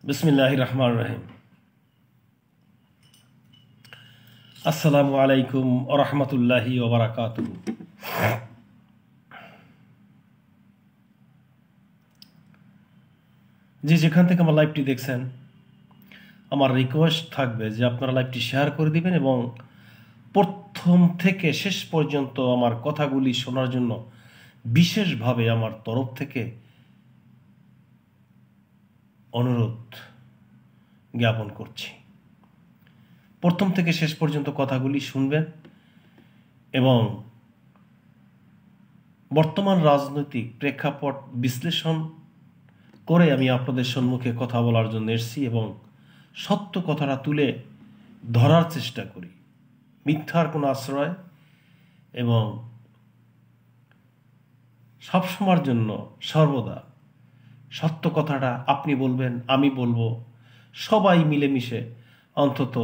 বিসমিল্লাহির রহমানির রহিম। আসসালামু আলাইকুম ওয়া রাহমাতুল্লাহি ওয়া বারাকাতুহু। যেখান থেকে আমার লাইভটি দেখছেন, আমার রিকোয়েস্ট থাকবে যে আপনারা লাইভটি শেয়ার করে দিবেন এবং প্রথম থেকে শেষ পর্যন্ত আমার কথাগুলি শোনার জন্য বিশেষভাবে আমার তরফ থেকে অনুরোধ জ্ঞাপন করছি। প্রথম থেকে শেষ পর্যন্ত কথাগুলি শুনবেন এবং বর্তমান রাজনৈতিক প্রেক্ষাপট বিশ্লেষণ করে আমি আপনাদের সম্মুখে কথা বলার জন্য এসেছি এবং সত্য কথাটা তুলে ধরার চেষ্টা করি, মিথ্যার কোনো আশ্রয় এবং সবসময়ের জন্য সর্বদা সত্য কথাটা আপনি বলবেন, আমি বলবো, সবাই মিলেমিশে অন্তত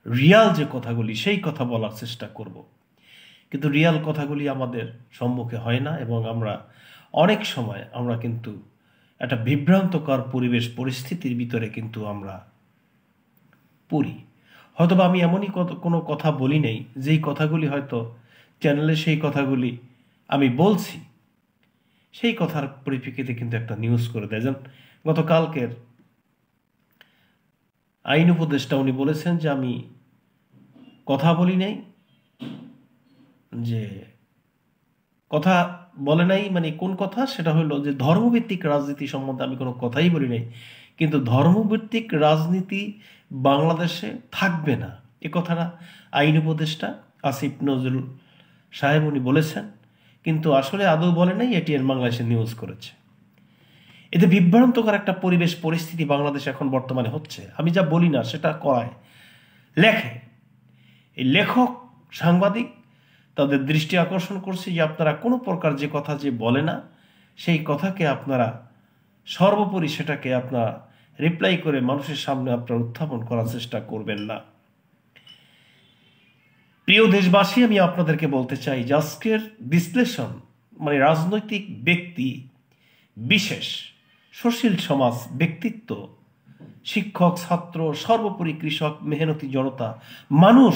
রিয়াল যে কথাগুলি সেই কথা বলার চেষ্টা করব। কিন্তু রিয়াল কথাগুলি আমাদের সম্মুখে হয় না এবং আমরা অনেক সময় কিন্তু একটা বিভ্রান্তকর পরিবেশ পরিস্থিতির ভিতরে কিন্তু আমরা পড়ি। হয়তোবা আমি এমনই কোনো কথা বলি নেই যেই কথাগুলি হয়তো চ্যানেলে সেই কথাগুলি আমি বলছি, সেই কথার পরিপ্রেক্ষিতে কিন্তু একটা নিউজ করে দেয়। যেন গতকালকের আইন উপদেষ্টা উনি বলেছেন যে আমি কথা বলি নাই, যে কথা বলে নাই মানে কোন কথা, সেটা হলো যে ধর্মভিত্তিক রাজনীতি সম্বন্ধে আমি কোনো কথাই বলি নাই, কিন্তু ধর্মভিত্তিক রাজনীতি বাংলাদেশে থাকবে না এ কথাটা আইন উপদেষ্টা আসিফ নজরুল সাহেব উনি বলেছেন, কিন্তু আসলে আদৌ বলে নাই, এটিএন বাংলাদেশে নিউজ করেছে। এতে বিভ্রান্তকর একটা পরিবেশ পরিস্থিতি বাংলাদেশে এখন বর্তমানে হচ্ছে। আমি যা বলি না সেটা করায় লেখে। এই লেখক সাংবাদিক তাদের দৃষ্টি আকর্ষণ করছে যে আপনারা কোনো প্রকার যে কথা যে বলে না সেই কথাকে আপনারা সর্বোপরি সেটাকে আপনারা রিপ্লাই করে মানুষের সামনে আপনারা উত্থাপন করার চেষ্টা করবেন না। প্রিয় দেশবাসী, আমি আপনাদেরকে বলতে চাই যে আজকের বিশ্লেষণ মানে রাজনৈতিক ব্যক্তি বিশেষ, সুশীল সমাজ, ব্যক্তিত্ব, শিক্ষক, ছাত্র, সর্বোপরি কৃষক, মেহনতি জনতা, মানুষ,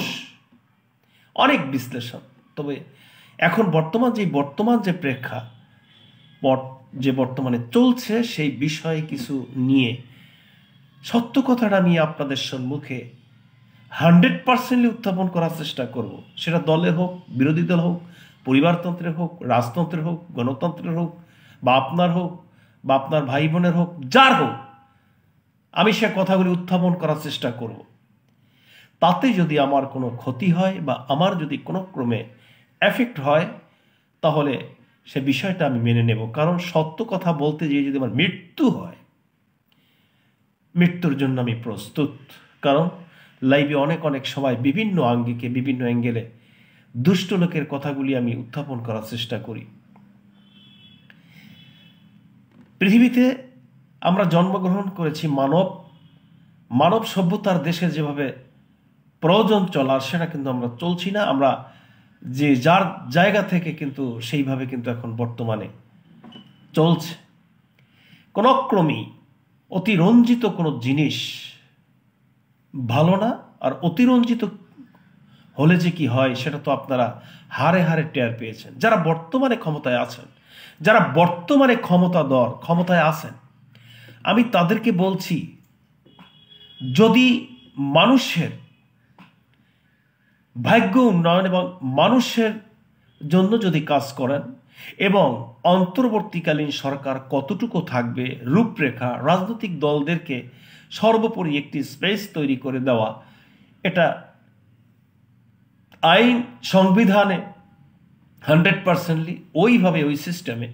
অনেক বিশ্লেষণ। তবে এখন বর্তমান যে প্রেক্ষাপট যে বর্তমানে চলছে সেই বিষয়ে কিছু নিয়ে সত্য কথাটা আমি আপনাদের সম্মুখে 100% উত্থাপন করার চেষ্টা করব। সেটা দলের হোক, বিরোধী দল হোক, পরিবারতন্ত্রের হোক, রাজতন্ত্রের হোক, গণতন্ত্রের হোক, বা আপনার হোক, বা আপনার ভাই বোনের হোক, যার হোক, আমি সে কথাগুলি উত্থাপন করার চেষ্টা করব। তাতে যদি আমার কোনো ক্ষতি হয় বা আমার যদি কোনো ক্রমে এফেক্ট হয় তাহলে সে বিষয়টা আমি মেনে নেব। কারণ সত্য কথা বলতে গিয়ে যদি আমার মৃত্যু হয়, মৃত্যুর জন্য আমি প্রস্তুত। কারণ লাইভে অনেক সময় বিভিন্ন আঙ্গিকে, বিভিন্ন অ্যাঙ্গেলে দুষ্ট লোকের কথাগুলি আমি উত্থাপন করার চেষ্টা করি। পৃথিবীতে আমরা জন্মগ্রহণ করেছি মানব সভ্যতার দেশে যেভাবে প্রয়োজন চলার সেটা কিন্তু আমরা চলছি না। আমরা যে যার জায়গা থেকে কিন্তু সেইভাবে কিন্তু এখন বর্তমানে চলছে। কোন ক্রমেই অতিরঞ্জিত কোনো জিনিস ভালো না। আর অতিরঞ্জিত হলে যে কি হয় সেটা তো আপনারা হারে হারে টের পেয়েছেন। যারা বর্তমানে ক্ষমতায় আছেন, যারা বর্তমানে ক্ষমতায় আছেন, আমি তাদেরকে বলছি, যদি মানুষের ভাগ্য উন্নয়ন এবং মানুষের জন্য যদি কাজ করেন এবং অন্তর্বর্তীকালীন সরকার কতটুকু থাকবে, রূপরেখা, রাজনৈতিক দলদেরকে সর্বোপরি একটি স্পেস তৈরি করে দেওয়া, এটা আইন সংবিধানে 100% ওইভাবে ওই সিস্টেমে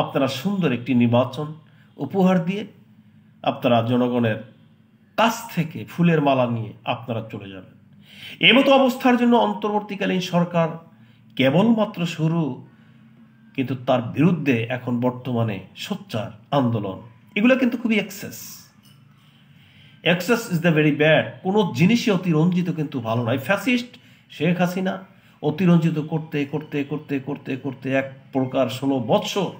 আপনারা সুন্দর একটি নির্বাচন উপহার দিয়ে আপনারা জনগণের কাছ থেকে ফুলের মালা নিয়ে আপনারা চলে যাবেন। এমতো অবস্থার জন্য অন্তর্বর্তীকালীন সরকার কেবলমাত্র শুরু, কিন্তু তার বিরুদ্ধে এখন বর্তমানে সোচ্চার আন্দোলন। এগুলো কিন্তু খুবই excess is the very bad. কোনো জিনিসই অতিরঞ্জিত কিন্তু ভালো নয়। ফ্যাসিস্ট শেখ হাসিনা অতিরঞ্জিত করতে করতে করতে করতে করতে এক প্রকার 16 বৎসর,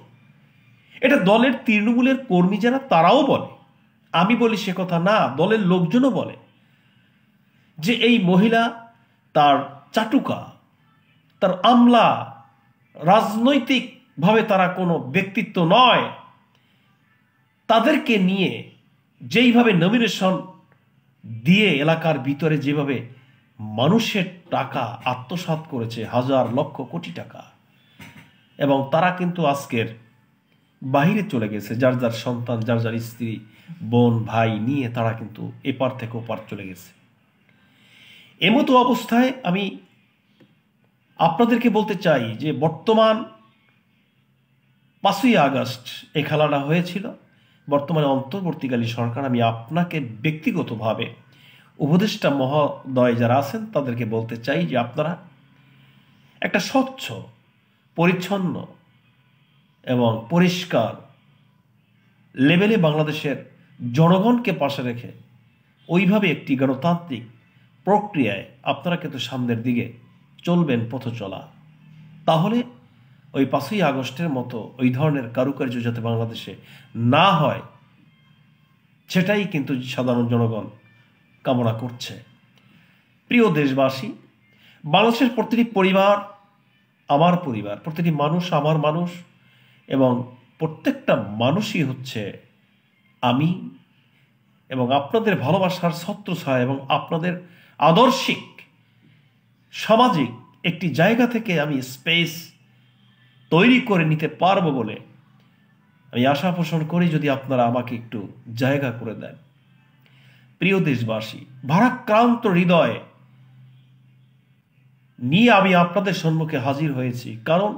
এটা দলের তৃণমূলের কর্মী যারা তারাও বলে আমি বলি সে কথা না, দলের লোকজনও বলে যে এই মহিলা তার চাটুকা, তার আমলা, রাজনৈতিকভাবে তারা কোনো ব্যক্তিত্ব নয়। তাদেরকে নিয়ে যেইভাবে নমিনেশন দিয়ে এলাকার ভিতরে যেভাবে মানুষের টাকা আত্মসাৎ করেছে, হাজার লক্ষ কোটি টাকা, এবং তারা কিন্তু আজকের বাহিরে চলে গেছে, যার যার সন্তান, যার যার স্ত্রী, বোন, ভাই নিয়ে তারা কিন্তু এপার থেকে ওপার চলে গেছে। এমতো অবস্থায় আমি আপনাদেরকে বলতে চাই যে বর্তমান 5ই আগস্ট এই খেলাটা হয়েছিল, বর্তমানে অন্তর্বর্তীকালীন সরকার, আমি আপনাকে ব্যক্তিগতভাবে উপদেষ্টা মহোদয় যারা আছেন তাদেরকে বলতে চাই যে আপনারা একটা স্বচ্ছ, পরিচ্ছন্ন এবং পরিষ্কার লেভেলে বাংলাদেশের জনগণকে পাশে রেখে ওইভাবে একটি গণতান্ত্রিক প্রক্রিয়ায় আপনারা কিন্তু সামনের দিকে চলবেন, পথ চলা। তাহলে ওই 5ই আগস্টের মতো ওই ধরনের কারুকার্য যাতে বাংলাদেশে না হয়, সেটাই কিন্তু সাধারণ জনগণ কামনা করছে। প্রিয় দেশবাসী, বাংলাদেশের প্রতিটি পরিবার আমার পরিবার, প্রতিটি মানুষ আমার মানুষ, এবং প্রত্যেকটা মানুষই হচ্ছে আমি, এবং আপনাদের ভালোবাসার ছত্রছায়া এবং আপনাদের আদর্শিক সামাজিক একটি জায়গা থেকে আমি স্পেস তৈরি করে নিতে পারবো বলে আমি আশা পোষণ করি, যদি আপনারা আমাকে একটু জায়গা করে দেন। প্রিয় দেশবাসী, ভারাক্রান্ত হৃদয় নিয়ে আমি আপনাদের সম্মুখে হাজির হয়েছি, কারণ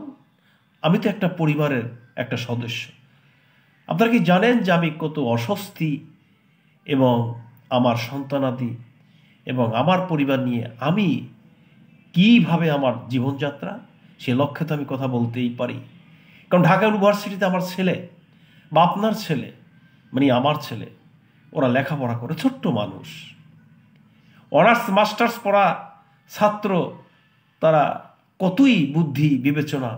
আমি তো একটা পরিবারের একটা সদস্য। আপনারা কি জানেন যে আমি কত অস্বস্তি এবং আমার সন্তানাদি এবং আমার পরিবার নিয়ে আমি কিভাবে আমার জীবনযাত্রা, সে লক্ষ্যে তো আমি কথা বলতেই পারি। কারণ ঢাকা ইউনিভার্সিটিতে আমার ছেলে বা আপনার ছেলে, মানে আমার ছেলে, ওরা লেখাপড়া করে, ছোট্ট মানুষ, অনার্স মাস্টার্স পড়া ছাত্র, তারা কতই বুদ্ধি বিবেচনা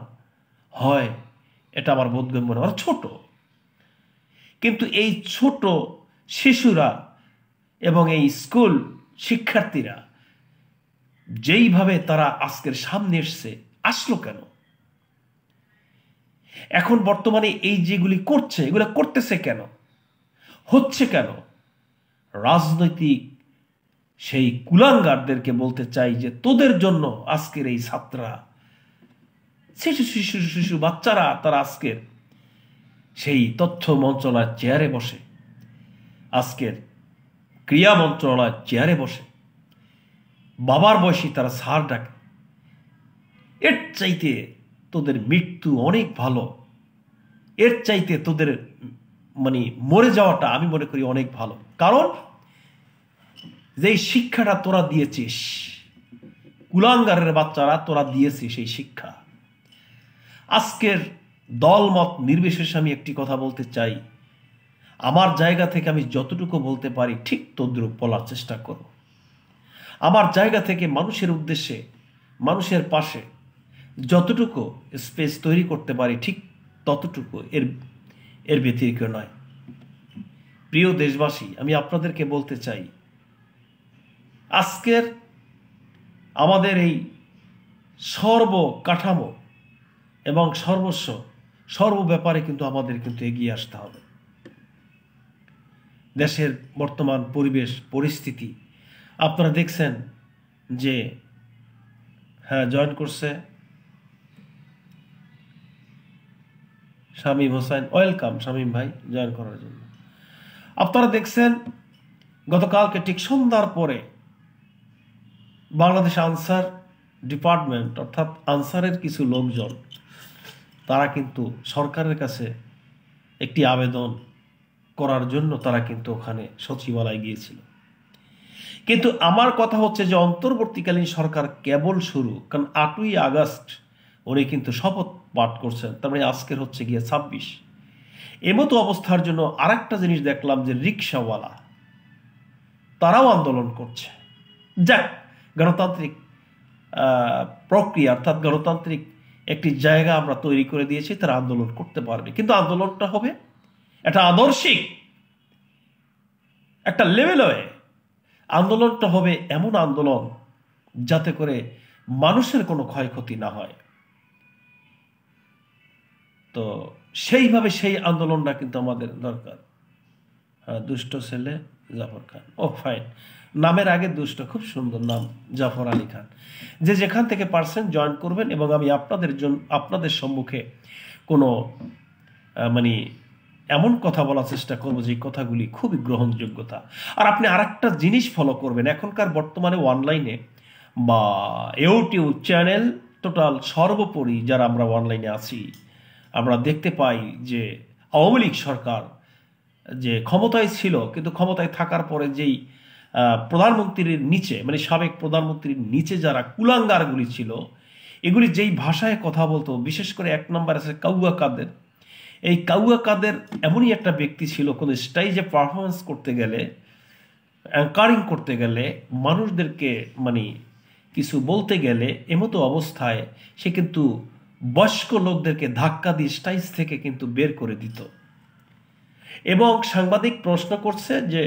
হয় এটা আমার বোধগম্য না, ওরা ছোট। কিন্তু এই ছোট শিশুরা এবং এই স্কুল শিক্ষার্থীরা যেইভাবে তারা আজকের সামনে আসলো কেন? এখন বর্তমানে এই যেগুলি করছে, এগুলো করতেছে কেন, হচ্ছে কেন? রাজনৈতিক সেই কুলাঙ্গারদেরকে বলতে চাই যে তোদের জন্য আজকের এই ছাত্ররা, শিশু বাচ্চারা, তারা আজকের সেই তথ্য মন্ত্রণালয়ের চেয়ারে বসে, আজকের ক্রিয়া মন্ত্রণালয়ের চেয়ারে বসে বাবার বয়সী তারা স্যার ডাকে। এর চাইতে তোদের মৃত্যু অনেক ভালো, এর চাইতে তোদের মানে মরে যাওয়াটা আমি মনে করি অনেক ভালো। কারণ যেই শিক্ষাটা তোরা দিয়েছিস, কুলাঙ্গারের বাচ্চারা তোরা দিয়েছিস সেই শিক্ষা, আজকের দলমত নির্বিশেষে আমি একটি কথা বলতে চাই, আমার জায়গা থেকে আমি যতটুকু বলতে পারি ঠিক তদ্রূপ বলার চেষ্টা করব। আমার জায়গা থেকে মানুষের উদ্দেশ্যে, মানুষের পাশে যতটুকু স্পেস তৈরি করতে পারি ঠিক ততটুকু, এর ব্যতিরিক্ত নয়। প্রিয় দেশবাসী, আমি আপনাদেরকে বলতে চাই, আজকের আমাদের এই সর্বকাঠামো এবং সর্ব ব্যাপারে কিন্তু আমাদের কিন্তু এগিয়ে আসতে হবে। দেশের বর্তমান পরিবেশ পরিস্থিতি আপনারা দেখছেন যে জয়েন করছে শামীম হোসেন, ওয়েলকাম শামীম ভাই জয়েন করার জন্য। আপনারা দেখছেন গতকালকে ঠিক সন্ধ্যার পরে বাংলাদেশ আনসার ডিপার্টমেন্ট অর্থাৎ আনসারের কিছু লোকজন তারা কিন্তু সরকারের কাছে একটি আবেদন করার জন্য তারা কিন্তু ওখানে সচিবালয় গিয়েছিল। কিন্তু আমার কথা হচ্ছে যে অন্তর্বর্তীকালীন সরকার কেবল শুরু, কারণ 8ই আগস্ট উনি কিন্তু শপথ পাঠ করছেন, তার মানে আজকের হচ্ছে গিয়ে 26। এমতো অবস্থার জন্য আরেকটা জিনিস দেখলাম যে রিক্সাওয়ালা তারাও আন্দোলন করছে। যাক, গণতান্ত্রিক প্রক্রিয়া অর্থাৎ গণতান্ত্রিক একটি জায়গা আমরা তৈরি করে দিয়েছি, তারা আন্দোলন করতে পারবে, কিন্তু আন্দোলনটা হবে এটা আদর্শিক একটা লেভেলে আন্দোলনটা হবে এমন আন্দোলন যাতে করে মানুষের কোনো ক্ষয়ক্ষতি না হয়। তো সেইভাবে সেই আন্দোলনটা কিন্তু আমাদের দরকার। দুষ্ট ছেলে জাফর খান, ও ফাইন, নামের আগে দুষ্ট, খুব সুন্দর নাম, জাফর আলী খান। যে যেখান থেকে পারছেন জয়েন করবেন, এবং আমি আপনাদের সম্মুখে কোনো মানে এমন কথা বলার চেষ্টা করবো যে কথাগুলি খুবই গ্রহণযোগ্যতা। আর আপনি আরেকটা জিনিস ফলো করবেন, এখনকার বর্তমানে অনলাইনে বা ইউটিউব চ্যানেল টোটাল সর্বোপরি যারা আমরা অনলাইনে আছি, আমরা দেখতে পাই যে আওয়ামী লীগ সরকার যে ক্ষমতায় ছিল, কিন্তু ক্ষমতায় থাকার পরে যেই প্রধানমন্ত্রীর নিচে, মানে সাবেক প্রধানমন্ত্রীর নিচে যারা কুলাঙ্গারগুলি ছিল, এগুলি যেই ভাষায় কথা বলতো, বিশেষ করে এক নম্বর আছে কাউয়া কাদের। এই কাউয়া কাদের এমনই একটা ব্যক্তি ছিল, কোনো স্টেজে পারফরমেন্স করতে গেলে, অ্যাঙ্কারিং করতে গেলে, মানুষদেরকে মানে কিছু বলতে গেলে এমতো অবস্থায় সে কিন্তু বয়স্ক লোকদেরকে ধাক্কা দিয়ে স্টেজ থেকে কিন্তু বের করে দিত। এবং সাংবাদিক প্রশ্ন করছে যে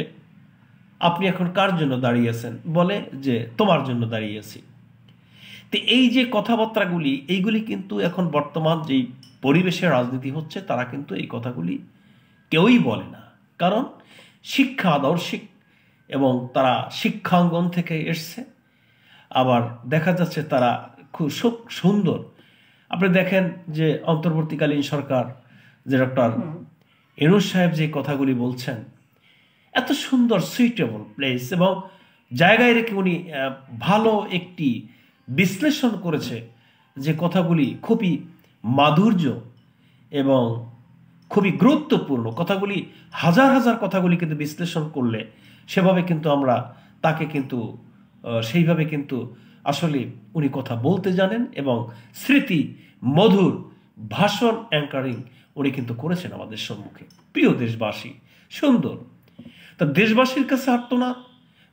আপনি এখন কার জন্য দাঁড়িয়েছেন, বলে যে তোমার জন্য দাঁড়িয়েছি। তো এই যে কথাবার্তাগুলি, এইগুলি কিন্তু এখন বর্তমান যেই পরিবেশে রাজনীতি হচ্ছে, তারা কিন্তু এই কথাগুলি কেউই বলে না, কারণ শিক্ষা আদর্শিক এবং তারা শিক্ষাঙ্গন থেকে এসছে। আবার দেখা যাচ্ছে তারা খুব সুন্দর। আপনি দেখেন যে অন্তর্বর্তীকালীন সরকার, যে ডক্টর ইউনূস সাহেব যে কথাগুলি বলছেন, এত সুন্দর সুইটেবল প্লেস এবং জায়গায় রেখে উনি ভালো একটি বিশ্লেষণ করেছে, যে কথাগুলি খুবই মাধুর্য এবং খুবই গুরুত্বপূর্ণ কথাগুলি, হাজার হাজার কথাগুলি কিন্তু বিশ্লেষণ করলে সেভাবে কিন্তু আমরা তাকে কিন্তু সেইভাবে কিন্তু আসলে উনি কথা বলতে জানেন, এবং স্মৃতি মধুর ভাষণ অ্যাঙ্কারিং উনি কিন্তু করেছেন আমাদের সম্মুখে। প্রিয় দেশবাসী, সুন্দর। তা দেশবাসীর কাছে আর্তনাদ,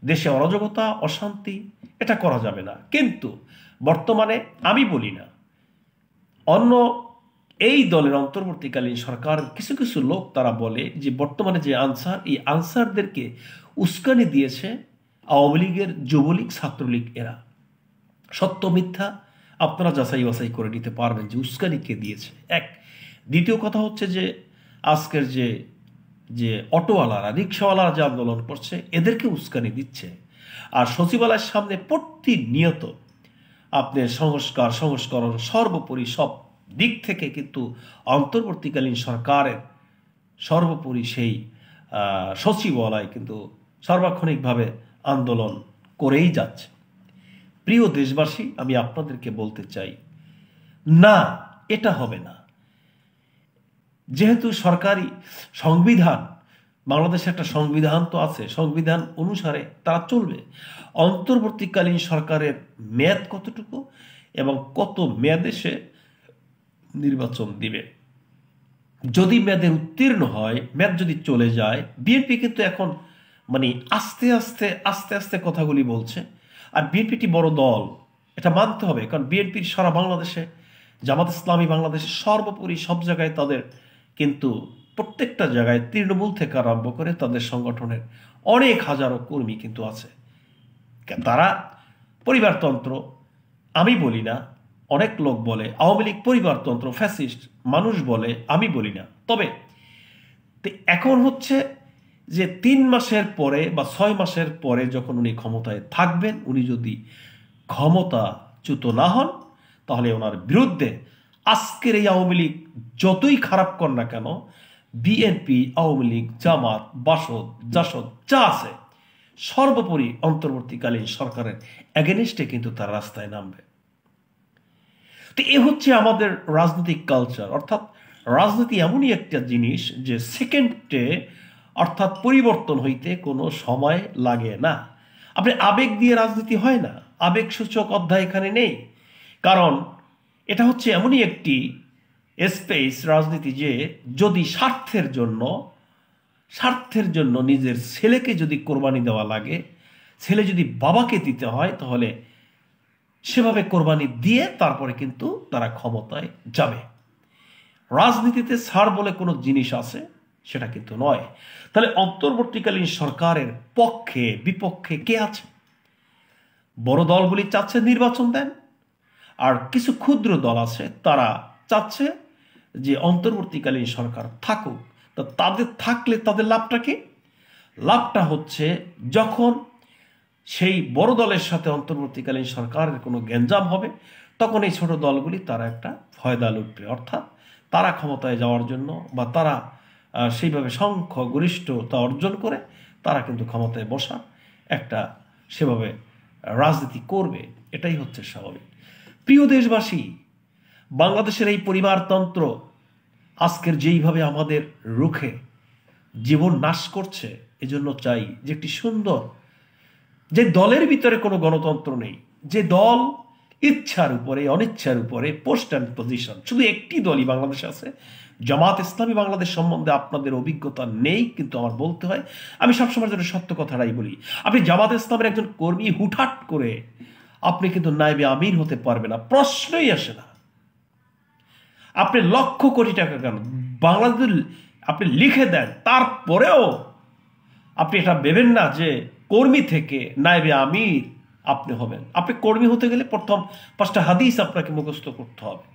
দেশে অরাজকতা, অশান্তি, এটা করা যাবে না। কিন্তু বর্তমানে আমি বলি না, অন্য এই দলের অন্তর্বর্তীকালীন সরকার কিছু কিছু লোক তারা বলে যে বর্তমানে যে আনসার, এই আনসারদেরকে উস্কানি দিয়েছে আওয়ামী লীগের, যুবলীগ, ছাত্রলীগ। এরা সত্য মিথ্যা আপনারা যাচাই বাছাই করে নিতে পারবেন যে উস্কানি কে দিয়েছে। এক, দ্বিতীয় কথা হচ্ছে যে আজকের যে যে অটোওয়ালারা, রিক্সাওয়ালারা যে আন্দোলন করছে, এদেরকে উস্কানি দিচ্ছে। আর সচিবালয়ের সামনে প্রতিনিয়ত আপনার সংস্করণ সর্বোপরি সব দিক থেকে কিন্তু অন্তর্বর্তীকালীন সরকারের সর্বোপরি সেই সচিবালয় কিন্তু সার্বক্ষণিকভাবে আন্দোলন করেই যাচ্ছে। প্রিয় দেশবাসী, আমি আপনাদেরকে বলতে চাই, না, এটা হবে না। যেহেতু সরকারি সংবিধান, বাংলাদেশে একটা সংবিধান তো আছে, সংবিধান অনুসারে তারা চলবে। অন্তর্বর্তীকালীন সরকারের মেয়াদ কতটুকু এবং কত মেয়াদে সে নির্বাচন দিবে, যদি মেয়াদে উত্তীর্ণ হয়, মেয়াদ যদি চলে যায়, বিএনপি কিন্তু এখন মানে আস্তে আস্তে আস্তে আস্তে কথাগুলি বলছে। আর বিএনপিটি বড় দল, এটা মানতে হবে, কারণ বিএনপির সারা বাংলাদেশে, জামাত ইসলামী বাংলাদেশে সর্বোপরি সব জায়গায় তাদের কিন্তু প্রত্যেকটা জায়গায় তৃণমূল থেকে আরম্ভ করে তাদের সংগঠনের অনেক হাজারো কর্মী কিন্তু আছে। তারা পরিবারতন্ত্র আমি বলি না, অনেক লোক বলে আওয়ামী লীগ পরিবারতন্ত্র, ফ্যাসিস্ট মানুষ বলে, আমি বলি না। তবে এখন হচ্ছে যে 3 মাসের পরে বা 6 মাসের পরে যখন উনি ক্ষমতায় থাকবেন, উনি যদি ক্ষমতাচ্যুত না হন, তাহলে ওনার বিরুদ্ধে আজকের এই আওয়ামী লীগ যতই খারাপ কর না কেন, বিএনপি, আওয়ামী লীগ, জামাত, বাসদ, জাসদ যা আছে, সর্বোপরি অন্তর্বর্তীকালীন সরকারের এগেনিস্টে কিন্তু তার রাস্তায় নামবে। তো এ হচ্ছে আমাদের রাজনৈতিক কালচার। অর্থাৎ রাজনীতি এমনই একটা জিনিস যে সেকেন্ডে, অর্থাৎ পরিবর্তন হইতে কোনো সময় লাগে না। আপনি আবেগ দিয়ে রাজনীতি হয় না, আবেগ সূচক অধ্যায় এখানে নেই। কারণ এটা হচ্ছে এমনই একটি স্পেস রাজনীতি যে যদি স্বার্থের জন্য নিজের ছেলেকে যদি কোরবানি দেওয়া লাগে, ছেলে যদি বাবাকে দিতে হয়, তাহলে সেভাবে কোরবানি দিয়ে তারপরে কিন্তু তারা ক্ষমতায় যাবে। রাজনীতিতে ছাড় বলে কোনো জিনিস আছে, সেটা কিন্তু নয়। তাহলে অন্তর্বর্তীকালীন সরকারের পক্ষে বিপক্ষে কে আছে? বড় দলগুলি চাচ্ছে নির্বাচন দেন, আর কিছু ক্ষুদ্র দল আছে তারা চাচ্ছে যে অন্তর্বর্তীকালীন সরকার থাকুক। তা তাদের থাকলে তাদের লাভটা কি? লাভটা হচ্ছে যখন সেই বড় দলের সাথে অন্তর্বর্তীকালীন সরকারের কোনো গ্যাঞ্জাম হবে, তখন এই ছোট দলগুলি তারা একটা ফয়দা লুটবে, অর্থাৎ তারা ক্ষমতায় যাওয়ার জন্য বা তারা সেইভাবে সংখ্যাগরিষ্ঠতা অর্জন করে তারা কিন্তু ক্ষমতায় বসা একটা সেভাবে রাজনীতি করবে। এটাই হচ্ছে স্বাভাবিক। প্রিয় দেশবাসী, বাংলাদেশের এই পরিবারতন্ত্র আজকের যেইভাবে আমাদের রুখে জীবন নাশ করছে, এজন্য চাই যে একটি সুন্দর, যে দলের ভিতরে কোনো গণতন্ত্র নেই, যে দল ইচ্ছার উপরে অনিচ্ছার উপরে পোস্ট অ্যান্ড পজিশন, শুধু একটি দলই বাংলাদেশে আছে, জামাত ইসলামী বাংলাদেশ সম্বন্ধে আপনাদের অভিজ্ঞতা নেই, কিন্তু আমার বলতে হয়, আমি সবসময় যেন সত্য কথাটাই বলি। আপনি জামাত ইসলামের একজন কর্মী হুটহাট করে আপনি কিন্তু নায়েবে আমির হতে পারবে না, প্রশ্নই আসে না। আপনি লক্ষ কোটি টাকা কেন বাংলাদেশ আপনি লিখে দেন, তারপরেও আপনি এটা ভেবেন না যে কর্মী থেকে নায়েবে আমির আপনি হবেন। আপনি কর্মী হতে গেলে প্রথম 5টা হাদিস আপনাকে মুখস্থ করতে হবে।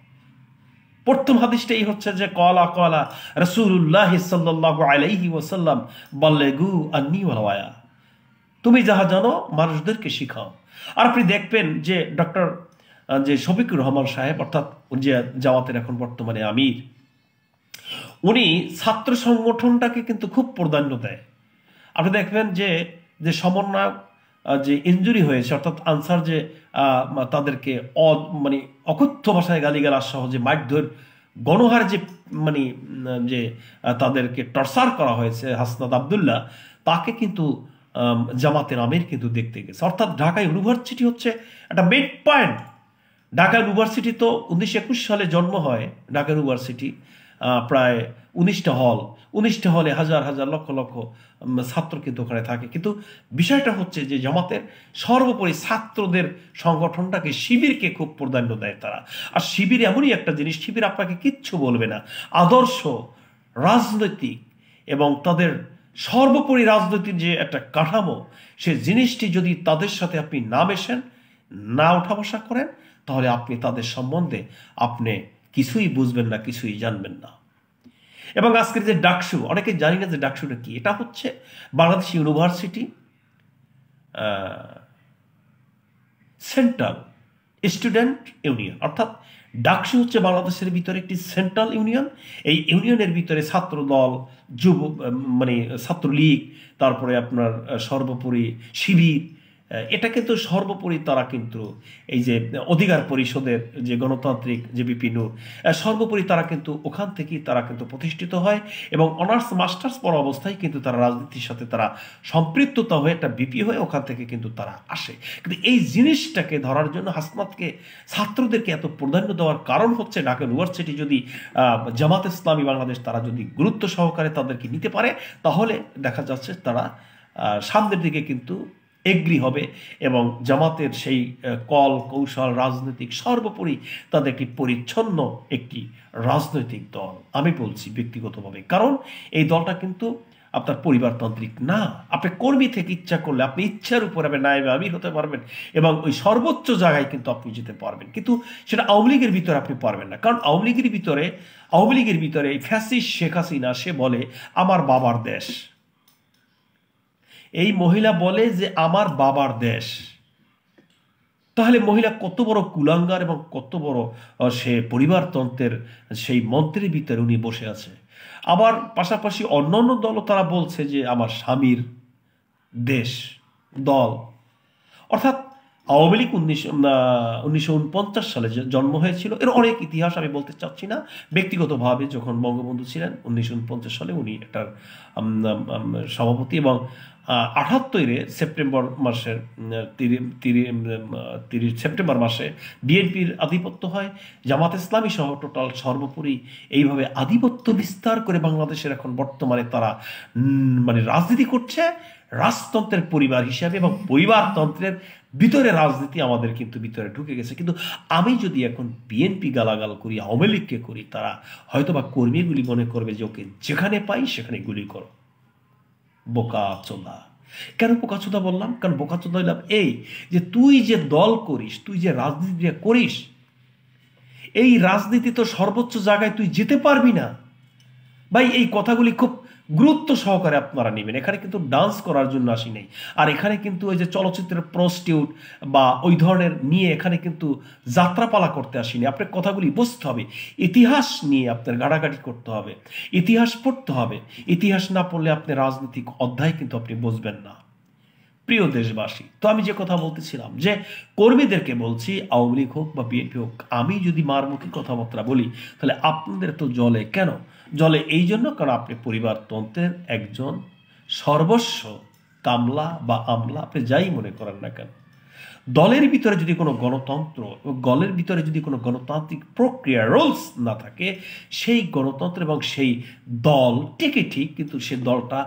প্রথম হাদিসটাই হচ্ছে যে কলা কলা রাসূলুল্লাহ সাল্লাল্লাহু আলাইহি ওয়াসাল্লাম বাল্লিগু আন্নী ওয়ালায়া, তুমি যাহা জানো মানুষদেরকে শিখাও। আর আপনি দেখবেন যে ডক্টর যে শফিকুর রহমান সাহেব, অর্থাৎ যে জামাতের এখন বর্তমানে আমির, উনি ছাত্র সংগঠনটাকে কিন্তু খুব প্রাধান্য দেয়। আপনি দেখবেন যে যে সমন্বয়ক যে ইনজুরি হয়েছে, অর্থাৎ আনসার যে তাদেরকে মানে অকথ্য ভাষায় গালিগালাজ সহ যে মারধর গণহার যে মানে যে তাদেরকে টর্চার করা হয়েছে হাসনাত আবদুল্লাহ, তাকে কিন্তু জামাতের আমির কিন্তু দেখতে গেছে। অর্থাৎ ঢাকা ইউনিভার্সিটি হচ্ছে একটা মেড পয়েন্ট। ঢাকা ইউনিভার্সিটি তো 1921 সালে জন্ম হয়। ঢাকা ইউনিভার্সিটি প্রায় 19টা হলে হাজার হাজার লক্ষ লক্ষ ছাত্র কিন্তু ওখানে থাকে। কিন্তু বিষয়টা হচ্ছে যে জামাতের সর্বোপরি ছাত্রদের সংগঠনটাকে, শিবিরকে খুব প্রাধান্য দেয় তারা। আর শিবির এমনই একটা জিনিস, শিবির আপনাকে কিচ্ছু বলবে না। আদর্শ রাজনৈতিক এবং তাদের সর্বোপরি রাজনৈতিক যে একটা কাঠামো, সে জিনিসটি যদি তাদের সাথে আপনি না মেশেন, না ওঠা বসা করেন, তাহলে আপনি তাদের সম্বন্ধে আপনি কিছুই বুঝবেন না, কিছুই জানবেন না। এবং আজকের যে ডাকসু, অনেকে জানি না যে ডাকসুটা কি। এটা হচ্ছে Bangladesh university central student union, অর্থাৎ ডাকসু হচ্ছে বাংলাদেশের ভিতরে একটি সেন্ট্রাল ইউনিয়ন। এই ইউনিয়নের ভিতরে ছাত্র দল, যুব মানে ছাত্রলীগ, তারপরে আপনার সর্বোপরি শিবির, এটা কিন্তু সর্বোপরি তারা কিন্তু এই যে অধিকার পরিষদের যে গণতান্ত্রিক যে বিপিনু, সর্বোপরি তারা কিন্তু ওখান থেকেই তারা কিন্তু প্রতিষ্ঠিত হয় এবং অনার্স মাস্টার্স পড়া অবস্থায় কিন্তু তারা রাজনীতির সাথে তারা সম্পৃক্ততা হয়ে একটা বিপি হয়ে ওখান থেকে কিন্তু তারা আসে। কিন্তু এই জিনিসটাকে ধরার জন্য হাসনাতকে, ছাত্রদেরকে এত প্রাধান্য দেওয়ার কারণ হচ্ছে ঢাকা ইউনিভার্সিটি যদি জামাত ইসলামী বাংলাদেশ তারা যদি গুরুত্ব সহকারে তাদেরকে নিতে পারে, তাহলে দেখা যাচ্ছে তারা সামনের দিকে কিন্তু এগ্রি হবে এবং জামাতের সেই কল কৌশল রাজনৈতিক সর্বোপরি তাদের একটি পরিচ্ছন্ন একটি রাজনৈতিক দল আমি বলছি ব্যক্তিগতভাবে। কারণ এই দলটা কিন্তু আপনার পরিবারতান্ত্রিক না। আপনি কর্মী থেকে ইচ্ছা করলে আপনি ইচ্ছার উপর আপনি নায়েবে আমির হতে পারবেন এবং ওই সর্বোচ্চ জায়গায় কিন্তু আপনি যেতে পারবেন, কিন্তু সেটা আওয়ামী লীগের ভিতরে আপনি পারবেন না। কারণ আওয়ামী লীগের ভিতরে ফ্যাসিস্ট শেখ হাসিনা সে বলে আমার বাবার দেশ। এই মহিলা বলে যে আমার বাবার দেশ। তাহলে মহিলা কত বড় কুলাঙ্গার এবং কত বড় সে পরিবারতন্ত্রের সেই মন্ত্রের ভিতরে উনি বসে আছে। আবার পাশাপাশি অন্যান্য দলও তারা বলছে যে আমার স্বামীর দেশ দল। অর্থাৎ আওয়ামী লীগ 1949 সালে জন্ম হয়েছিল। এর অনেক ইতিহাস আমি বলতে চাচ্ছি না। ব্যক্তিগতভাবে যখন বঙ্গবন্ধু ছিলেন 1949 সালে উনি একটা সভাপতি এবং 78 সেপ্টেম্বর মাসের 30 সেপ্টেম্বর মাসে বিএনপির আধিপত্য হয়। জামাত ইসলামী সহ টোটাল সর্বোপরি এইভাবে আধিপত্য বিস্তার করে বাংলাদেশের এখন বর্তমানে তারা মানে রাজনীতি করছে রাজতন্ত্রের পরিবার হিসাবে এবং পরিবারতন্ত্রের ভিতরে রাজনীতি আমাদের কিন্তু ভিতরে ঢুকে গেছে। কিন্তু আমি যদি এখন বিএনপি গালাগাল করি, আওয়ামী লীগকে করি, তারা হয়তো বা কর্মীগুলি মনে করবে যে ওকে যেখানে পাই সেখানে গুলি করো। বোকা চোদা। কেন বোকা চোদা বললাম? কারণ বোকা চোদা হইলাম এই যে তুই যে দল করিস, তুই যে রাজনীতি করিস, এই রাজনীতি তো সর্বোচ্চ জায়গায় তুই যেতে পারবি না ভাই। এই কথাগুলি খুব গুরুত্ব সহকারে আপনারা নেবেন। এখানে কিন্তু ডান্স করার জন্য আসি নাই, আর এখানে কিন্তু ওই যে চলচ্চিত্রের প্রস্টিউট বা ওই ধরনের নিয়ে এখানে কিন্তু যাত্রাপালা করতে আসিনি। আপনার কথাগুলি বুঝতে হবে, ইতিহাস নিয়ে আপনার গাড়াগাড়ি করতে হবে, ইতিহাস পড়তে হবে। ইতিহাস না পড়লে আপনি রাজনৈতিক অধ্যায় কিন্তু আপনি বুঝবেন না। প্রিয় দেশবাসী, তো আমি যে কথা বলতেছিলাম যে কর্মীদেরকে বলছি, আওয়ামী লীগ হোক বা বিএনপি হোক, আমি যদি মারমুখী কথাবার্তা বলি তাহলে আপনাদের তো জলে কেন? জলে এই জন্য কারণ আপনি পরিবারতন্ত্রের একজন সর্বস্ব কামলা বা আমলা, আপনি যাই মনে করেন না কেন। দলের ভিতরে যদি কোনো গণতন্ত্র, দলের ভিতরে যদি কোনো গণতান্ত্রিক প্রক্রিয়া রুলস না থাকে, সেই গণতন্ত্র এবং সেই দল টিকে ঠিক, কিন্তু সে দলটা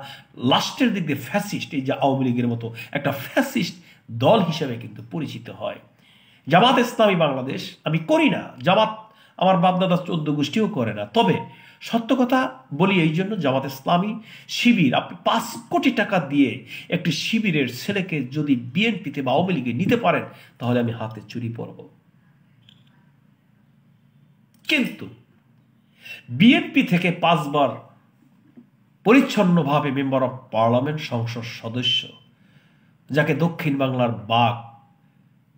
লাস্টের দিক দিয়ে ফ্যাসিস্ট, এই যে আওয়ামী লীগের মতো একটা ফ্যাসিস্ট দল হিসেবে কিন্তু পরিচিত হয়। জামাত ইসলামী বাংলাদেশ আমি করি না, জামাত আমার বাপদাদা 14 গোষ্ঠীও করে না। তবে সত্য কথা বলি এই জন্য, জামাত ইসলামী শিবির, আপনি 5 কোটি টাকা দিয়ে একটি শিবিরের ছেলেকে যদি বিএনপিতে বা আওয়ামী লীগে নিতে পারেন তাহলে আমি হাতে চুরি পরব। কিন্তু বিএনপি থেকে 5 বার পরিচ্ছন্নভাবে মেম্বার অফ পার্লামেন্ট, সংসদ সদস্য, যাকে দক্ষিণ বাংলার বাঘ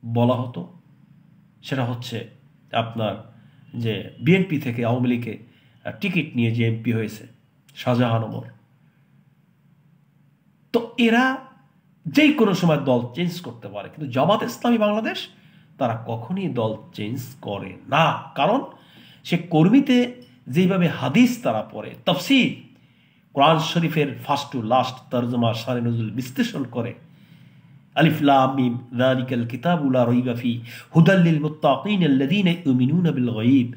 বলা হতো, সেটা হচ্ছে আপনার যে বিএনপি থেকে আওয়ামী লীগে টিকিট নিয়ে যে এমপি হয়েছে শাহজাহান ওমর। তো এরা যেই কোনো সময় দল চেঞ্জ করতে পারে, কিন্তু জামাত ইসলামী বাংলাদেশ তারা কখনই দল চেঞ্জ করে না। কারণ সে কর্মীতে যেইভাবে হাদিস তারা পড়ে, তাফসীর, কোরআন শরীফের ফার্স্ট টু লাস্ট তরজমা শারে নজুল বিশ্লেষণ করে, আলিফ লাম মিম যালিকাল কিতাবু লা রাইবা ফি হুদাল লিল মুত্তাকিন আল্লাযীনা ইউমিনুনা বিল গায়ব,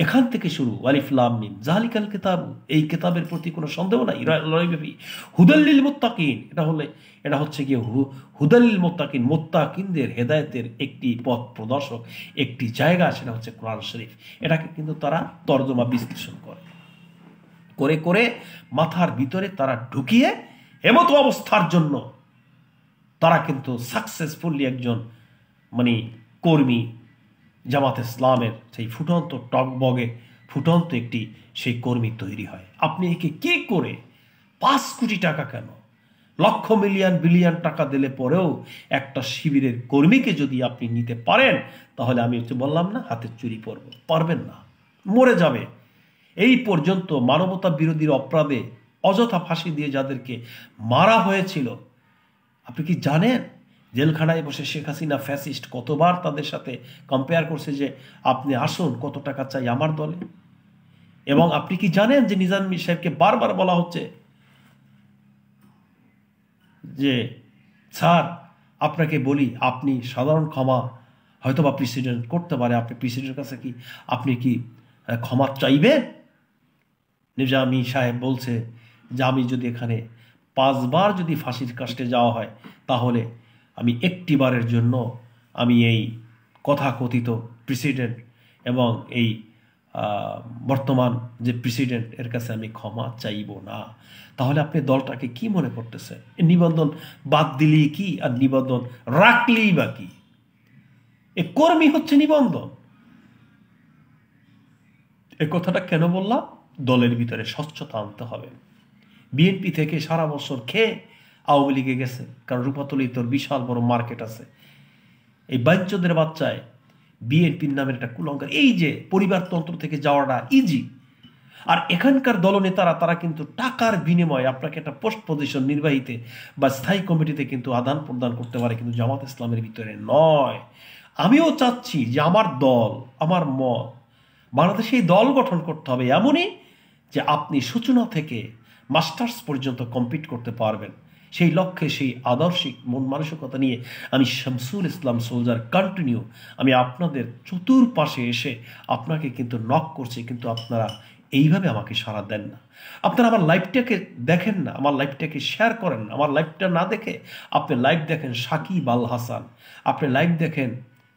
এখান থেকে শুরু আলিফ লাম মিম যালিকাল কিতাবু, এই কিতাবের প্রতি কোনো সন্দেহ নাই, রাইবা ফি হুদাল লিল মুত্তাকিন, এটা হচ্ছে কি হুদাল লিল মুত্তাকিন, মুত্তাকিনদের হেদায়েতের একটি পথ প্রদর্শক, একটি জায়গা, সেটা হচ্ছে কোরআন শরীফ। এটাকে কিন্তু তারা তরজমা বিশ্লেষণ করে করে মাথার ভিতরে তারা ঢুকিয়ে এমতো অবস্থার জন্য তারা কিন্তু সাকসেসফুলি একজন কর্মী, জামাত ইসলামের সেই ফুটন্ত টকবগে ফুটন্ত একটি সেই কর্মী তৈরি হয়। আপনি একে কি করে 5 কোটি টাকা কেন, লক্ষ মিলিয়ন বিলিয়ন টাকা দিলে পরেও একটা শিবিরের কর্মীকে যদি আপনি নিতে পারেন তাহলে আমি বললাম না হাতে চুরি পরব, পারবেন না, মরে যাবে। এই পর্যন্ত মানবতা বিরোধীর অপরাধে অযথা ফাঁসি দিয়ে যাদেরকে মারা হয়েছিল, আপনি কি জানেন জেলখানায় বসে শেখ হাসিনা ফ্যাসিস্ট কতবার তাদের সাথে কম্পেয়ার করছে যে আপনি আসুন, কত টাকা চাই আমার দলে? এবং আপনি কি জানেন যে নিজাম সাহেবকে বারবার বলা হচ্ছে যে স্যার আপনাকে বলি, আপনি সাধারণ ক্ষমা হয়তো বা প্রেসিডেন্ট করতে পারে, আপনি প্রেসিডেন্টের কাছে কি আপনি কি ক্ষমা চাইবেন? নিজামী সাহেব বলছে যে আমি যদি এখানে 5 বার যদি ফাঁসির কাস্টে যাওয়া হয় তাহলে আমি একটি বারের জন্য আমি এই কথাকথিত প্রেসিডেন্ট এবং এই বর্তমান যে প্রেসিডেন্ট এর কাছে আমি ক্ষমা চাইব না। তাহলে আপনি দলটাকে কি মনে করতেছেন? নিবন্ধন বাদ দিলেই কি আর নিবন্ধন রাখলেই বা কি? এ কর্মী হচ্ছে নিবন্ধন। এ কথাটা কেন বললাম? দলের ভিতরে স্বচ্ছতা আনতে হবে। বিএনপি থেকে সারা বছর খেয়ে আওয়ামী লীগে গেছে, কারণ রূপাতলী তোর বিশাল বড় মার্কেট আছে। এই বাঞ্চদের বাচ্চায় বিএনপির নামের একটা কুলঙ্কার, এই যে পরিবারতন্ত্র থেকে যাওয়াটা ইজি। আর এখানকার দলনেতারা তারা কিন্তু টাকার বিনিময়ে আপনাকে একটা পোস্ট পজিশন নির্বাহীতে বা স্থায়ী কমিটিতে কিন্তু আদান প্রদান করতে পারে, কিন্তু জামাত ইসলামের ভিতরে নয়। আমিও চাচ্ছি যে আমার দল, আমার মত, বাংলাদেশে এই দল গঠন করতে হবে এমনই যে আপনি সূচনা থেকে মাস্টার্স পর্যন্ত কমপ্লিট করতে পারবেন। সেই লক্ষ্যে, সেই আদর্শিক মন মানসিকতা নিয়ে আমি শামসুল ইসলাম সোলজার কন্টিনিউ আমি আপনাদের চতুর্পাশে এসে আপনাকে কিন্তু নক করছি, কিন্তু আপনারা এইভাবে আমাকে সাড়া দেন না। আপনারা আমার লাইভটাকে দেখেন না, আমার লাইভটাকে শেয়ার করেন না। আমার লাইভটা না দেখে আপনি লাইভ দেখেন সাকিব আল হাসান, আপনি লাইভ দেখেন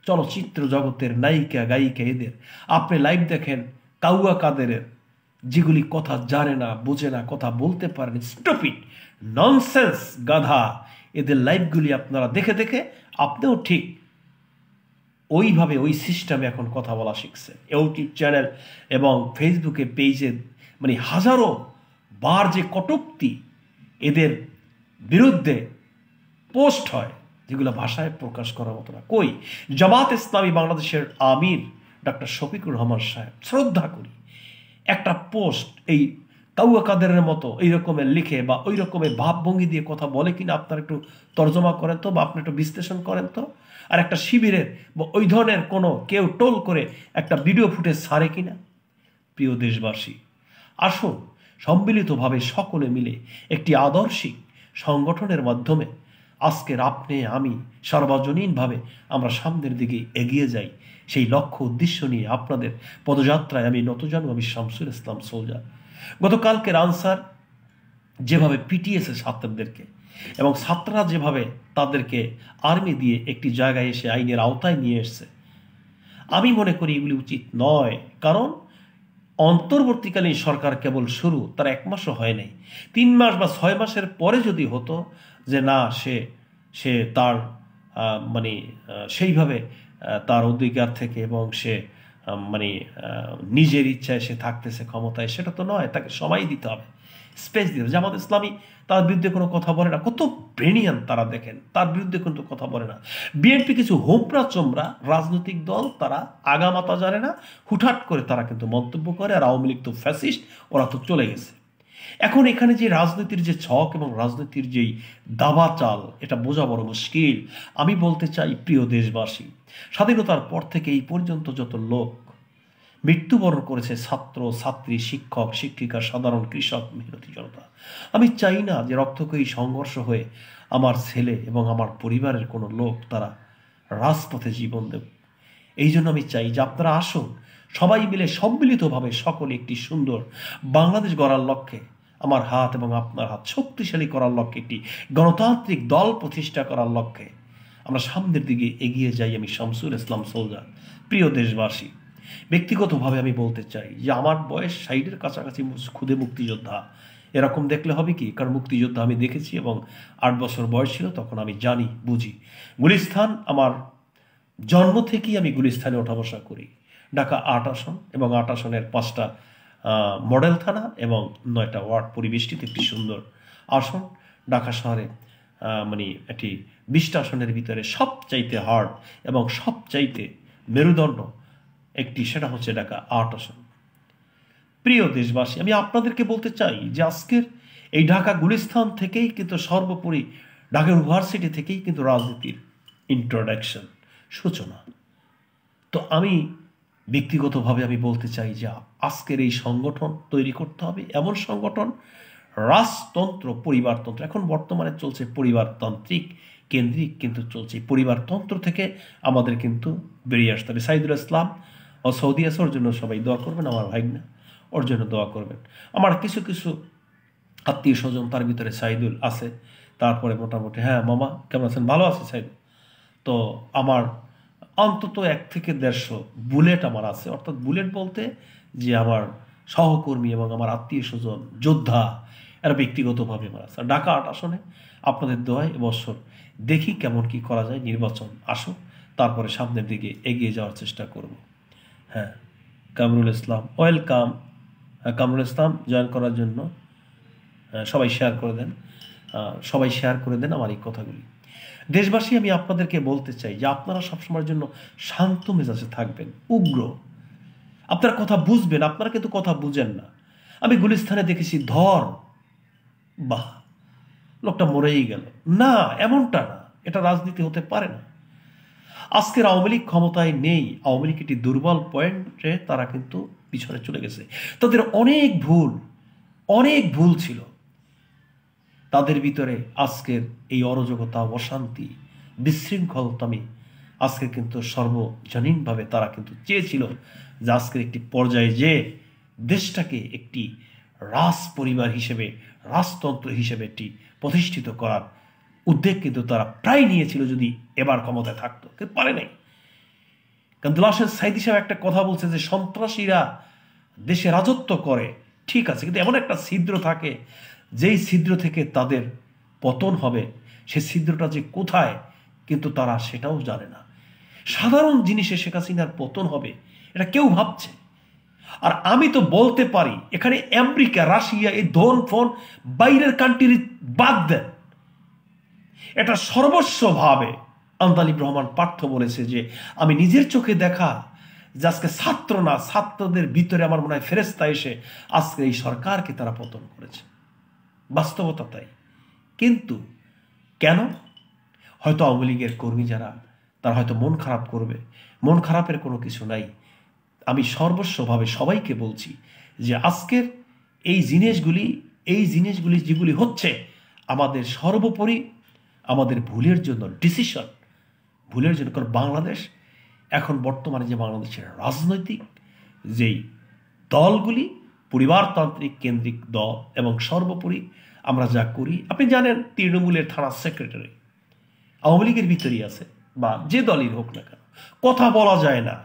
চলচ্চিত্র জগতের নায়িকা গায়িকা এদের, আপনি লাইভ দেখেন কাউয়া কাদেরের, যেগুলি কথা জানে না, বোঝে না, কথা বলতে পারেন, স্টুপিড ননসেন্স গাধা, এদের লাইভগুলি আপনারা দেখে দেখে আপনিও ঠিক ওইভাবে ওই সিস্টেমে এখন কথা বলা শিখছেন। ইউটিউব চ্যানেল এবং ফেসবুকে পেজে মানে হাজারো বার যে কটূক্তি এদের বিরুদ্ধে পোস্ট হয়, যেগুলো ভাষায় প্রকাশ করার মতো না। কই জামাত ইসলামী বাংলাদেশের আমির ডক্টর শফিকুর রহমান সাহেব, শ্রদ্ধা করি, একটা পোস্ট এই কাউয়া কাদেরের মতো এই রকমের লিখে বা ওই রকমের ভাবভঙ্গি দিয়ে কথা বলে কিনা আপনারা একটু তর্জমা করেন তো, বা আপনি একটু বিশ্লেষণ করেন তো। আর একটা শিবিরের বা ওই ধরনের কোনো কেউ টোল করে একটা ভিডিও ফুটেজ ছাড়ে কিনা। প্রিয় দেশবাসী, আসুন সম্মিলিতভাবে সকলে মিলে একটি আদর্শিক সংগঠনের মাধ্যমে আজকের আপনি আমি সার্বজনীনভাবে আমরা সামনের দিকে এগিয়ে যাই। সেই লক্ষ্য উদ্দেশ্য নিয়ে আপনাদের পদযাত্রায় আমি নতজানু, আমি শামসুল ইসলাম সোলজার। গতকালকের আনসার যেভাবে পিটিয়েছে ছাত্রদেরকে এবং ছাত্ররা যেভাবে তাদেরকে আর্মি দিয়ে একটি জায়গায় এসে আইনের আওতায় নিয়ে এসছে, আমি মনে করি এগুলি উচিত নয়। কারণ অন্তর্বর্তীকালীন সরকার কেবল শুরু, তার 1 মাসও হয় নাই। 3 মাস বা 6 মাসের পরে যদি হতো যে না সে তার মানে সেইভাবে তার অধিকার থেকে এবং সে মানে নিজের ইচ্ছায় সে থাকতেছে ক্ষমতায়, সেটা তো নয়। তাকে সময় দিতে হবে, স্পেস দিতে হবে। জামাত ইসলামী তার বিরুদ্ধে কোনো কথা বলে না, কত ব্রেনিয়ান তারা, দেখেন তার বিরুদ্ধে কিন্তু কথা বলে না। বিএনপি কিছু হোমরা চোমরা রাজনৈতিক দল, তারা আগামাতা জানে না, হুটহাট করে তারা কিন্তু মন্তব্য করে। আর আওয়ামী লীগ তো ফ্যাসিস্ট, ওরা তো চলে গেছে। এখন এখানে যে রাজনীতির যে ছক এবং রাজনীতির যেই দাবা চাল, এটা বোঝা বড় মুশকিল। আমি বলতে চাই প্রিয় দেশবাসী, স্বাধীনতার পর থেকে এই পর্যন্ত যত লোক মৃত্যুবরণ করেছে, ছাত্র ছাত্রী, শিক্ষক শিক্ষিকা, সাধারণ কৃষক, মেহনতি জনতা, আমি চাই না যে রক্তক্ষয়ী সংঘর্ষ হয়ে আমার ছেলে এবং আমার পরিবারের কোনো লোক তারা রাজপথে জীবন দেবে। এই জন্য আমি চাই যে আপনারা আসুন, সবাই মিলে সম্মিলিতভাবে সকলে একটি সুন্দর বাংলাদেশ গড়ার লক্ষ্যে, আমার হাত এবং আপনার হাত শক্তিশালী করার লক্ষ্যে, একটি গণতান্ত্রিক দল প্রতিষ্ঠা করার লক্ষ্যে আমরা সামনের দিকে এগিয়ে যাই। আমি শামসুল ইসলাম সোলজার। প্রিয় দেশবাসী, ব্যক্তিগতভাবে আমি বলতে চাই যে আমার বয়স 60-এর কাছাকাছি, খুদে মুক্তিযোদ্ধা এরকম দেখলে হবে কি? কারণ মুক্তিযোদ্ধা আমি দেখেছি এবং 8 বছর বয়স ছিল তখন, আমি জানি বুঝি। গুলিস্তান আমার জন্ম থেকেই আমি গুলিস্তানে ওঠা বসা করি। ঢাকা 8 আসন এবং 8 আসনের 5টা মডেল থানা এবং 9টা ওয়ার্ড পরিবেষ্টিত একটি সুন্দর আসন। ঢাকা শহরে মানে একটি 20টা আসনের ভিতরে সবচাইতে হার্ড এবং সবচাইতে মেরুদণ্ড একটি, সেটা হচ্ছে ঢাকা 8 আসন। প্রিয় দেশবাসী, আমি আপনাদেরকে বলতে চাই যে আজকের এই ঢাকা গুলিস্তান থেকেই কিন্তু সর্বোপরি ঢাকা ইউনিভার্সিটি থেকেই কিন্তু রাজনীতির ইন্ট্রোডাকশন, সূচনা। তো আমি ব্যক্তিগতভাবে আমি বলতে চাই যে আজকের এই সংগঠন তৈরি করতে হবে, এমন সংগঠন, রাজতন্ত্র পরিবারতন্ত্র, এখন বর্তমানে চলছে পরিবারতান্ত্রিক কেন্দ্রিক, কিন্তু চলছে পরিবারতন্ত্র থেকে আমাদের কিন্তু বেরিয়ে আসতে হবে। সাইদুল ইসলাম ও সৌদি আছে, ওর জন্য সবাই দোয়া করবেন, আমার ভাইগনা, ওর জন্য দোয়া করবেন। আমার কিছু কিছু আত্মীয় স্বজন, তার ভিতরে সাইদুল আছে, তারপরে মোটামুটি হ্যাঁ মামা কেমন আছেন, ভালো আছে সাইদুল। তো আমার অন্তত 1 থেকে 150 বুলেট আমার আছে, অর্থাৎ বুলেট বলতে যে আমার সহকর্মী এবং আমার আত্মীয় স্বজন যোদ্ধা, এরা ব্যক্তিগতভাবে আমার আছে। ঢাকা 8 আসনে আপনাদের দোয়ায় এবছর দেখি কেমন কি করা যায়, নির্বাচন আসুক, তারপরে সামনের দিকে এগিয়ে যাওয়ার চেষ্টা করব। হ্যাঁ, কামরুল ইসলাম, ওয়েলকাম। কামরুল ইসলাম জয়েন করার জন্য সবাই শেয়ার করে দেন, সবাই শেয়ার করে দেন আমার এই কথাগুলি। দেশবাসী, আমি আপনাদেরকে বলতে চাই যে আপনারা সবসময়ের জন্য শান্ত মেজাজে থাকবেন, উগ্র, আপনারা কথা বুঝবেন, আপনারা কিন্তু কথা বুঝেন না। আমি গুলিস্তানে দেখেছি ধর, বাহ, লোকটা মরেই গেল, না এমনটা না, এটা রাজনীতি হতে পারে না। আজকের আওয়ামী লীগ ক্ষমতায় নেই, আওয়ামী লীগ একটি দুর্বল পয়েন্টে তারা কিন্তু পিছনে চলে গেছে। তাদের অনেক ভুল ছিল, তাদের ভিতরে আজকের এই অরাজকতা, অশান্তি, বিশৃঙ্খলতামি আজকে কিন্তু সর্বজনীনভাবে তারা কিন্তু চেয়েছিল যে আজকের একটি পর্যায়ে যে দেশটাকে একটি রাজ পরিবার হিসেবে, রাজতন্ত্র হিসেবে একটি প্রতিষ্ঠিত করার উদ্যোগ কিন্তু তারা প্রায় নিয়েছিল যদি এবার ক্ষমতায় থাকতো, কিন্তু পারে নাই। কারণ দুলাল হোসেন সাঈদী সাহেব একটা কথা বলছে যে সন্ত্রাসীরা দেশে রাজত্ব করে, ঠিক আছে, কিন্তু এমন একটা ছিদ্র থাকে যেই ছিদ্র থেকে তাদের পতন হবে, সে ছিদ্রটা যে কোথায় কিন্তু তারা সেটাও জানে না। সাধারণ জিনিসে শেখ হাসিনার পতন হবে এটা কেউ ভাবছে। আর আমি তো বলতে পারি এখানে আমেরিকা, রাশিয়া, এই ধন ফোন বাইরের কান্ট্রি বাদ দেন, এটা সর্বস্বভাবে আন্দালিব রহমান পার্থ বলেছে যে আমি নিজের চোখে দেখা যে আজকে ছাত্র না, ছাত্রদের ভিতরে আমার মনে হয় ফেরেস্তা এসে আজকে এই সরকারকে তারা পতন করেছে। বাস্তবতা তাই। কিন্তু কেন? হয়তো আওয়ামী লীগের কর্মী যারা, তারা হয়তো মন খারাপ করবে। মন খারাপের কোনো কিছু নাই। আমি সর্বস্বভাবে সবাইকে বলছি যে আজকের এই জিনিসগুলি যেগুলি হচ্ছে, আমাদের সর্বোপরি আমাদের ভুলের জন্য ডিসিশন, ভুলের জন্য। কারণ বাংলাদেশ এখন বর্তমানে যে বাংলাদেশের রাজনৈতিক যেই দলগুলি পরিবারতান্ত্রিক কেন্দ্রিক দল, এবং সর্বোপরি আমরা যা করি, আপনি জানেন তৃণমূলের থানা সেক্রেটারি আওয়ামী লীগের ভিতরেই আছে, বা যে দলই হোক না কেন, কথা বলা যায় না।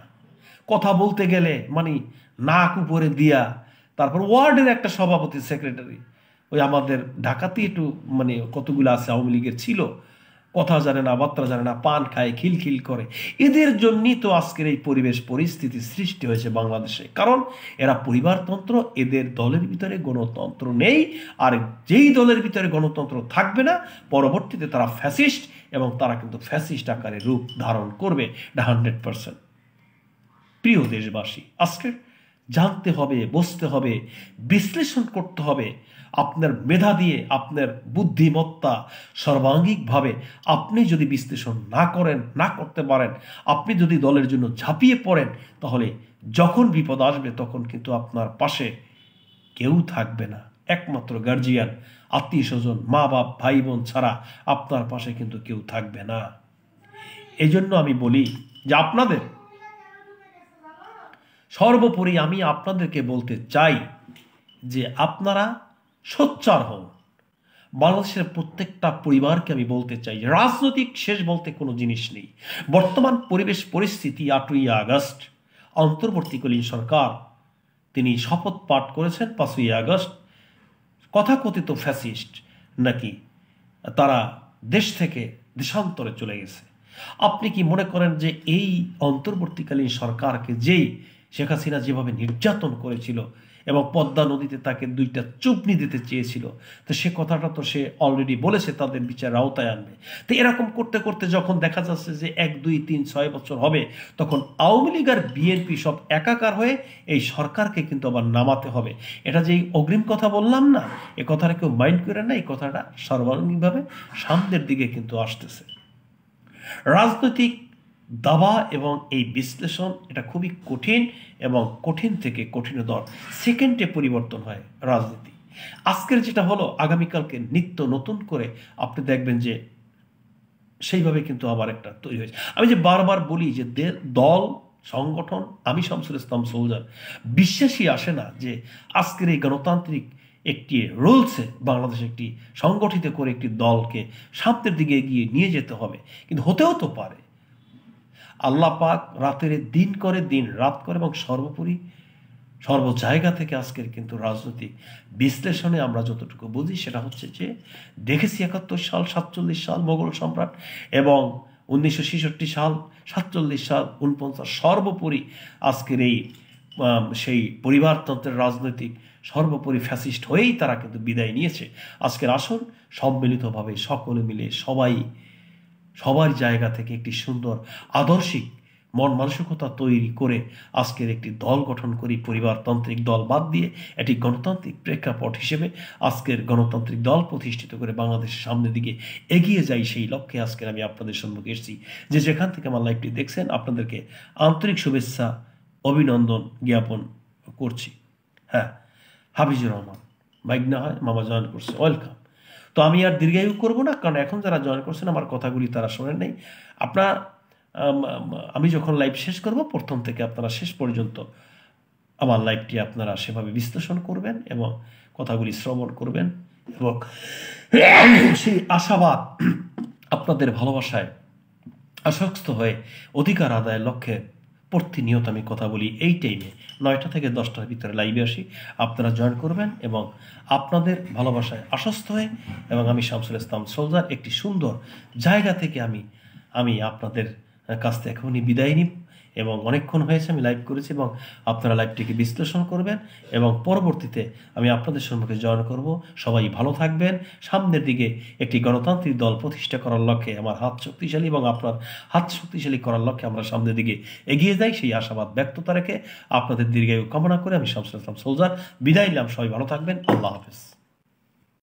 কথা বলতে গেলে মানে নাক উপরে দিয়া, তারপর ওয়ার্ডের একটা সভাপতি সেক্রেটারি, ওই আমাদের ঢাকাতে একটু মানে কতগুলো আছে আওয়ামী লীগের ছিল, কথা জানে না, বার্তা জানে না, পান খায়, খিলখিল করে। এদের জন্যই তো আজকের এই পরিবেশ পরিস্থিতি সৃষ্টি হয়েছে বাংলাদেশে। কারণ এরা পরিবারতন্ত্র, এদের দলের ভিতরে গণতন্ত্র নেই। আর যেই দলের ভিতরে গণতন্ত্র থাকবে না, পরবর্তীতে তারা ফ্যাসিস্ট, এবং তারা কিন্তু ফ্যাসিস্ট আকারে রূপ ধারণ করবে, এটা 100%। প্রিয় দেশবাসী, আজকে জানতে হবে, বুঝতে হবে, বিশ্লেষণ করতে হবে। আপনার মেধা দিয়ে, আপনার বুদ্ধিমত্তা সর্বাঙ্গিকভাবে আপনি যদি বিশ্লেষণ না করতে পারেন, আপনি যদি দলের জন্য ঝাঁপিয়ে পড়েন, তাহলে যখন বিপদ আসবে তখন কিন্তু আপনার পাশে কেউ থাকবে না। একমাত্র গার্জিয়ান, আত্মীয় স্বজন, মা বাপ, ভাই বোন ছাড়া আপনার পাশে কিন্তু কেউ থাকবে না। এই জন্য আমি বলি যে আপনাদের সর্বোপরি আমি আপনাদেরকে বলতে চাই যে আপনারা সোচ্চার হন। বাংলাদেশের প্রত্যেকটা পরিবারকে আমি বলতে চাই যে রাজনৈতিক শেষ বলতে কোনো জিনিস নেই। বর্তমান পরিবেশ পরিস্থিতি, 8ই আগস্ট অন্তর্বর্তীকালীন সরকার তিনি শপথ পাঠ করেছেন। 5ই আগস্ট কথাকথিত ফ্যাসিস্ট নাকি তারা দেশ থেকে দেশান্তরে চলে গেছে। আপনি কি মনে করেন যে এই অন্তর্বর্তীকালীন সরকারকে যেই শেখ হাসিনা যেভাবে নির্যাতন করেছিল এবং পদ্মা নদীতে তাকে 2টা চুপনি দিতে চেয়েছিল, তো সে কথাটা তো সে অলরেডি বলেছে তাদের বিচার আওতায় আনবে। তো এরকম করতে করতে যখন দেখা যাচ্ছে যে 1, 2, 3, 6 বছর হবে, তখন আওয়ামী লীগ আর বিএনপি সব একাকার হয়ে এই সরকারকে কিন্তু আবার নামাতে হবে। এটা যে অগ্রিম কথা বললাম না, এ কথাটা কেউ মাইন্ড করে না। এই কথাটা সর্বাঙ্গীনভাবে সামনের দিকে কিন্তু আসতেছে। রাজনৈতিক দাবা এবং এই বিশ্লেষণ এটা খুবই কঠিন, এবং কঠিন থেকে কঠিনতর সেকেন্ডে পরিবর্তন হয় রাজনীতি। আজকের যেটা হলো, আগামীকালকে নিত্য নতুন করে আপনি দেখবেন যে সেইভাবে কিন্তু আবার একটা তৈরি হয়েছে। আমি যে বারবার বলি যে দল সংগঠন, আমি শামসুল ইসলাম সৌজার বিশ্বাসই আসে না যে আজকের এই গণতান্ত্রিক একটি রুলসে বাংলাদেশে একটি সংগঠিত করে একটি দলকে সামনের দিকে এগিয়ে নিয়ে যেতে হবে। কিন্তু হতেও তো পারে। আল্লাহ পাক রাতের দিন করে, দিন রাত করে, এবং সর্বোপরি সর্ব জায়গা থেকে আজকের কিন্তু রাজনৈতিক বিশ্লেষণে আমরা যতটুকু বুঝি সেটা হচ্ছে যে দেখেছি 71 সাল, 47 সাল মোগল সম্রাট, এবং 1966 সাল, 47 সাল, 49, সর্বোপরি আজকের এই সেই পরিবারতন্ত্রের রাজনৈতিক সর্বোপরি ফ্যাসিস্ট হয়েই তারা কিন্তু বিদায় নিয়েছে। আজকের আসুন সম্মিলিতভাবে সকলে মিলে সবার জায়গা থেকে একটি সুন্দর আদর্শিক মন মানসিকতা তৈরি করে আজকের একটি দল গঠন করি। পরিবারতান্ত্রিক দল বাদ দিয়ে একটি গণতান্ত্রিক প্রেক্ষাপট হিসেবে আজকের গণতান্ত্রিক দল প্রতিষ্ঠিত করে বাংলাদেশের সামনের দিকে এগিয়ে যাই। সেই লক্ষ্যে আজকের আমি আপনাদের সম্মুখে এসেছি। যে যেখান থেকে আমার লাইভটি দেখছেন, আপনাদেরকে আন্তরিক শুভেচ্ছা, অভিনন্দন জ্ঞাপন করছি। হ্যাঁ, হাফিজুর রহমান মাইক না হয় মামা জয়েন করছে, ওয়েলকাম। তো আমি আর দীর্ঘায়ু করব না, কারণ এখন যারা জয়েন করছেন আমার কথাগুলি তারা শোনেন নাই। আমি যখন লাইভ শেষ করব, প্রথম থেকে আপনারা শেষ পর্যন্ত আমার লাইভটি আপনারা সেভাবে বিশ্লেষণ করবেন এবং কথাগুলি শ্রবণ করবেন এবং সেই আশাবাদ আপনাদের ভালোবাসায় আসক্ত হয়ে অধিকার আদায়ের লক্ষ্যে প্রতিনিয়ত আমি কথা বলি। এই টাইমে 9টা থেকে 10টার ভিতরে লাইভে আসি, আপনারা জয়েন করবেন এবং আপনাদের ভালোবাসায় আশ্বস্ত হয়ে এবং আমি শামসুল ইসলাম সোলজার একটি সুন্দর জায়গা থেকে আমি আপনাদের কাছ থেকে এখনই বিদায় নিব এবং অনেকক্ষণ হয়েছে আমি লাইভ করেছি এবং আপনারা লাইভটিকে বিশ্লেষণ করবেন এবং পরবর্তীতে আমি আপনাদের সম্মুখে জয়েন করব। সবাই ভালো থাকবেন। সামনের দিকে একটি গণতান্ত্রিক দল প্রতিষ্ঠা করার লক্ষ্যে আমার হাত শক্তিশালী এবং আপনার হাত শক্তিশালী করার লক্ষ্যে আমরা সামনের দিকে এগিয়ে যাই, সেই আশাবাদ ব্যক্ততা রেখে আপনাদের দীর্ঘায়ু কামনা করে আমি শামসুল ইসলাম সোলজার বিদায় নিলাম। সবাই ভালো থাকবেন। আল্লাহ হাফেজ।